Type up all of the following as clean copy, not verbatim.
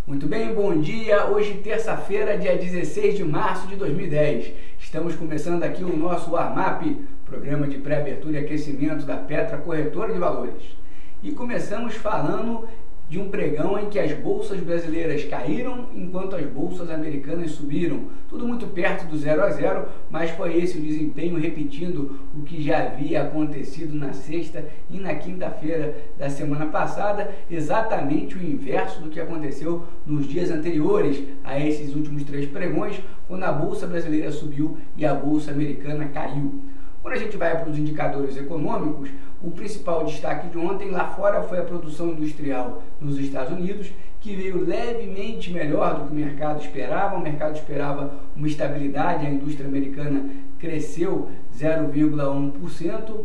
Muito bem, bom dia. Hoje, terça-feira, dia 16 de março de 2010. Estamos começando aqui o nosso Warm-up, programa de pré-abertura e aquecimento da Petra Corretora de Valores. E começamos falando de um pregão em que as bolsas brasileiras caíram enquanto as bolsas americanas subiram. Tudo muito perto do 0 a 0, mas foi esse o desempenho, repetindo o que já havia acontecido na sexta e na quinta-feira da semana passada, exatamente o inverso do que aconteceu nos dias anteriores a esses últimos três pregões, quando a bolsa brasileira subiu e a bolsa americana caiu. Quando a gente vai para os indicadores econômicos, o principal destaque de ontem lá fora foi a produção industrial nos Estados Unidos, que veio levemente melhor do que o mercado esperava. O mercado esperava uma estabilidade, a indústria americana cresceu 0,1%.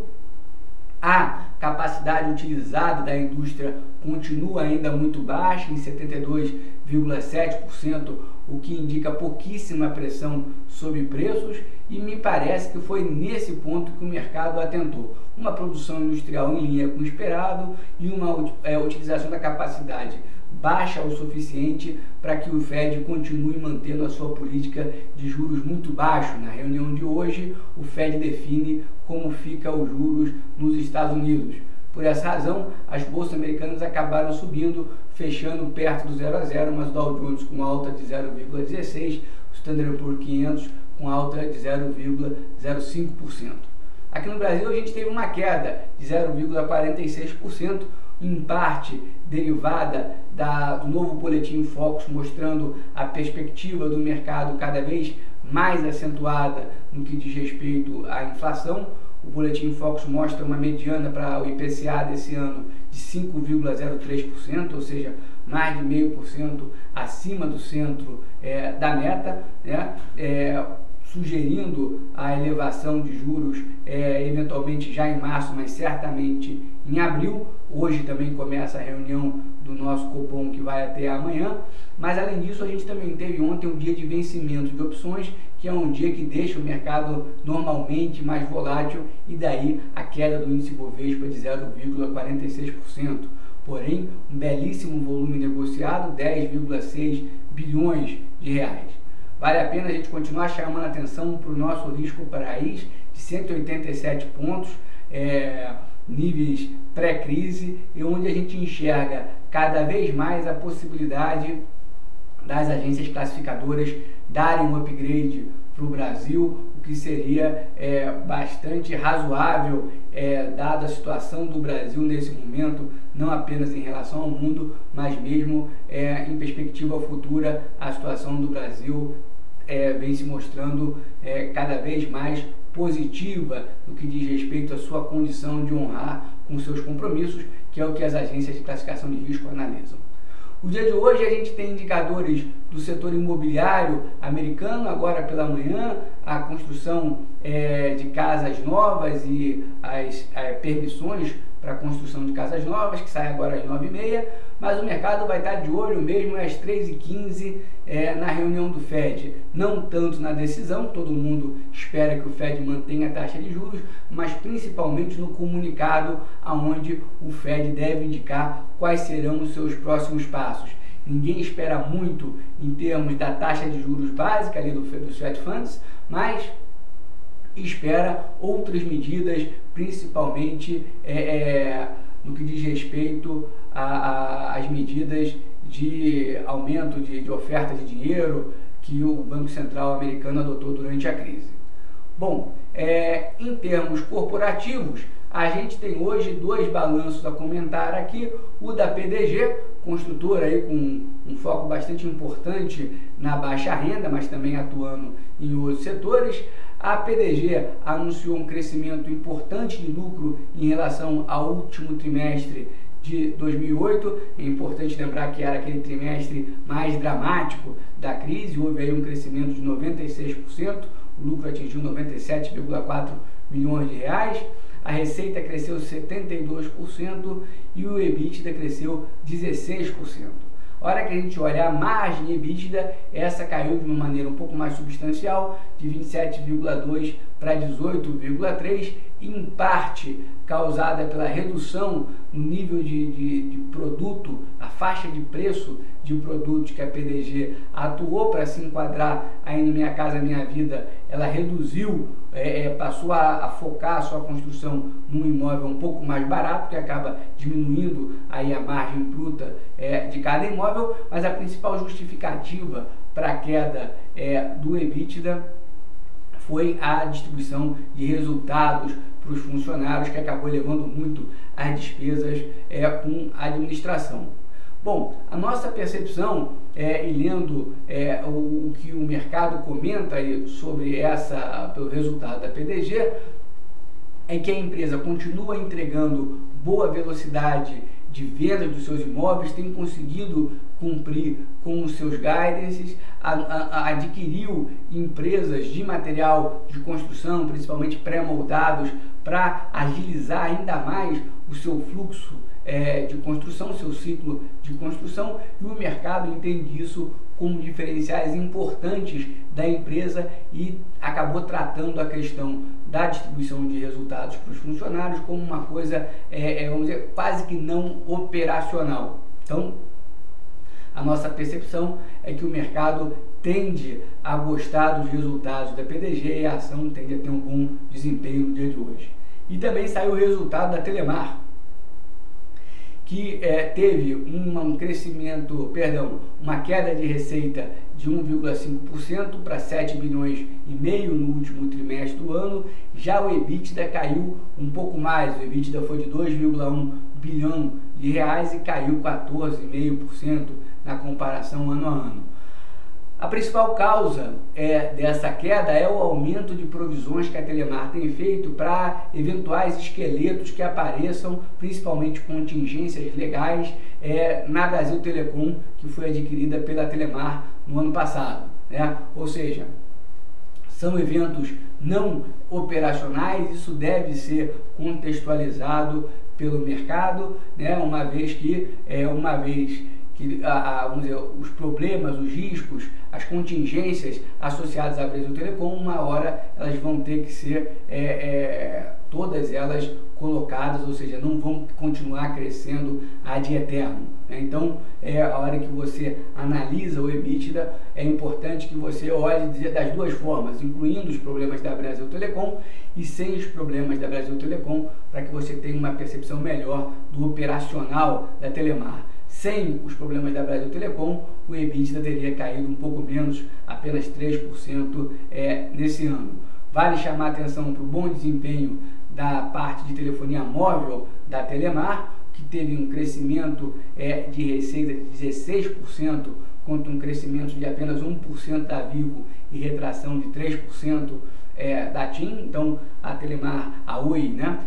A capacidade utilizada da indústria continua ainda muito baixa, em 72,7%, o que indica pouquíssima pressão sobre preços, e me parece que foi nesse ponto que o mercado atentou. Uma produção industrial em linha com o esperado e uma utilização da capacidade baixa o suficiente para que o Fed continue mantendo a sua política de juros muito baixos. Na reunião de hoje, o Fed define como fica os juros nos Estados Unidos. Por essa razão, as bolsas americanas acabaram subindo, fechando perto do 0 a 0, mas o Dow Jones com alta de 0,16%, o Standard & Poor's 500 com alta de 0,05%. Aqui no Brasil a gente teve uma queda de 0,46%, em parte derivada do novo boletim Focus, mostrando a perspectiva do mercado cada vez mais acentuada no que diz respeito à inflação. O boletim Focus mostra uma mediana para o IPCA desse ano de 5,03%, ou seja, mais de 0,5% acima do centro da meta, né? Sugerindo a elevação de juros eventualmente já em março, mas certamente em abril. Hoje também começa a reunião do nosso Copom, que vai até amanhã, mas além disso a gente também teve ontem um dia de vencimento de opções, que é um dia que deixa o mercado normalmente mais volátil, e daí a queda do índice Bovespa de 0,46%. Porém, um belíssimo volume negociado, 10,6 bilhões de reais. Vale a pena a gente continuar chamando a atenção para o nosso risco país de 187 pontos, níveis pré-crise, e onde a gente enxerga cada vez mais a possibilidade das agências classificadoras darem um upgrade para o Brasil, o que seria bastante razoável, dada a situação do Brasil nesse momento, não apenas em relação ao mundo, mas mesmo em perspectiva futura. A situação do Brasil vem se mostrando cada vez mais positiva no que diz respeito à sua condição de honrar com seus compromissos, que é o que as agências de classificação de risco analisam. O dia de hoje a gente tem indicadores do setor imobiliário americano. Agora pela manhã, a construção de casas novas e as permissões para a construção de casas novas, que sai agora às 9h30, mas o mercado vai estar de olho mesmo às 3h15 na reunião do Fed. Não tanto na decisão, todo mundo espera que o Fed mantenha a taxa de juros, mas principalmente no comunicado, onde o Fed deve indicar quais serão os seus próximos passos. Ninguém espera muito em termos da taxa de juros básica ali do Fed Funds, mas espera outras medidas, principalmente no que diz respeito às medidas de aumento de oferta de dinheiro que o Banco Central americano adotou durante a crise. Bom, em termos corporativos, a gente tem hoje dois balanços a comentar aqui. O da PDG, construtora aí com um foco bastante importante na baixa renda, mas também atuando em outros setores. A PDG anunciou um crescimento importante de lucro em relação ao último trimestre de 2008. É importante lembrar que era aquele trimestre mais dramático da crise. Houve aí um crescimento de 96%, o lucro atingiu 97,4 milhões de reais. A receita cresceu 72% e o EBITDA cresceu 16%. A hora que a gente olha a margem EBITDA, essa caiu de uma maneira um pouco mais substancial, de 27,2 para 18,3, em parte causada pela redução no nível de produto, a faixa de preço de produtos que a PDG atuou para se enquadrar aí no Minha Casa Minha Vida. Ela reduziu, passou a focar a sua construção num imóvel um pouco mais barato, que acaba diminuindo aí a margem bruta de cada imóvel, mas a principal justificativa para a queda do EBITDA foi a distribuição de resultados para os funcionários, que acabou elevando muito as despesas com a administração. Bom, a nossa percepção, e lendo o que o mercado comenta aí sobre pelo resultado da PDG, é que a empresa continua entregando boa velocidade de venda dos seus imóveis, tem conseguido cumprir com os seus guidances, adquiriu empresas de material de construção, principalmente pré-moldados, para agilizar ainda mais o seu fluxo de construção, seu ciclo de construção, e o mercado entende isso como diferenciais importantes da empresa e acabou tratando a questão da distribuição de resultados para os funcionários como uma coisa, vamos dizer, quase que não operacional. Então, a nossa percepção é que o mercado tende a gostar dos resultados da PDG e a ação tende a ter um bom desempenho no dia de hoje. E também saiu o resultado da Telemar, que teve uma queda de receita de 1,5% para 7 bilhões e meio no último trimestre do ano. Já o EBITDA caiu um pouco mais, o EBITDA foi de 2,1 bilhão de reais e caiu 14,5% na comparação ano a ano. A principal causa dessa queda é o aumento de provisões que a Telemar tem feito para eventuais esqueletos que apareçam, principalmente contingências legais, na Brasil Telecom, que foi adquirida pela Telemar no ano passado, né? Ou seja, são eventos não operacionais, isso deve ser contextualizado pelo mercado, né? Uma vez que vamos dizer, os problemas, os riscos, as contingências associadas à Brasil Telecom, uma hora elas vão ter que ser todas elas colocadas, ou seja, não vão continuar crescendo ad eterno, né? Então, a hora que você analisa o EBITDA, é importante que você olhe das duas formas, incluindo os problemas da Brasil Telecom e sem os problemas da Brasil Telecom, para que você tenha uma percepção melhor do operacional da Telemar. Sem os problemas da Brasil Telecom, o EBITDA teria caído um pouco menos, apenas 3% nesse ano. Vale chamar a atenção para o bom desempenho da parte de telefonia móvel da Telemar, que teve um crescimento de receita de 16%, contra um crescimento de apenas 1% da Vivo e retração de 3% da TIM. Então, a Telemar, a Oi, né,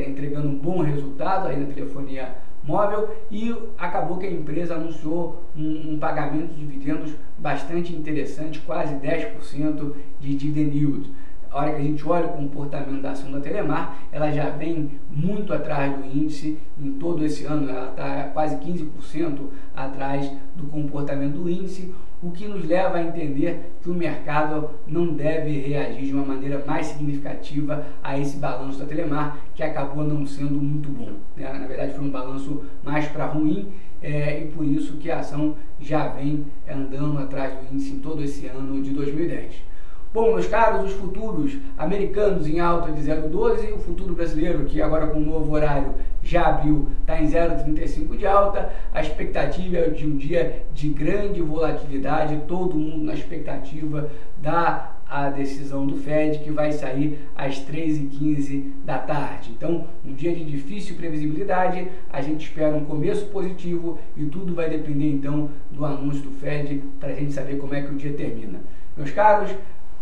entregando um bom resultado aí na telefonia móvel, e acabou que a empresa anunciou um pagamento de dividendos bastante interessante, quase 10% de dividend yield. A hora que a gente olha o comportamento da ação da Telemar, ela já vem muito atrás do índice em todo esse ano, ela está quase 15% atrás do comportamento do índice, o que nos leva a entender que o mercado não deve reagir de uma maneira mais significativa a esse balanço da Telemar, que acabou não sendo muito bom, né? Na verdade foi um balanço mais para ruim, e por isso que a ação já vem andando atrás do índice em todo esse ano de 2010. Bom, meus caros, os futuros americanos em alta de 0,12, o futuro brasileiro, que agora com o novo horário já abriu, está em 0,35 de alta. A expectativa é de um dia de grande volatilidade, todo mundo na expectativa da decisão do Fed, que vai sair às 3h15 da tarde. Então, um dia de difícil previsibilidade, a gente espera um começo positivo e tudo vai depender então do anúncio do Fed para a gente saber como é que o dia termina. Meus caros,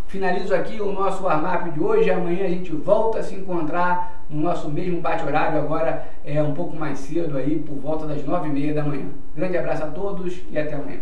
finalizo aqui o nosso warm-up de hoje. Amanhã a gente volta a se encontrar no nosso mesmo bate-horário, agora um pouco mais cedo, aí por volta das 9h30 da manhã. Grande abraço a todos e até amanhã.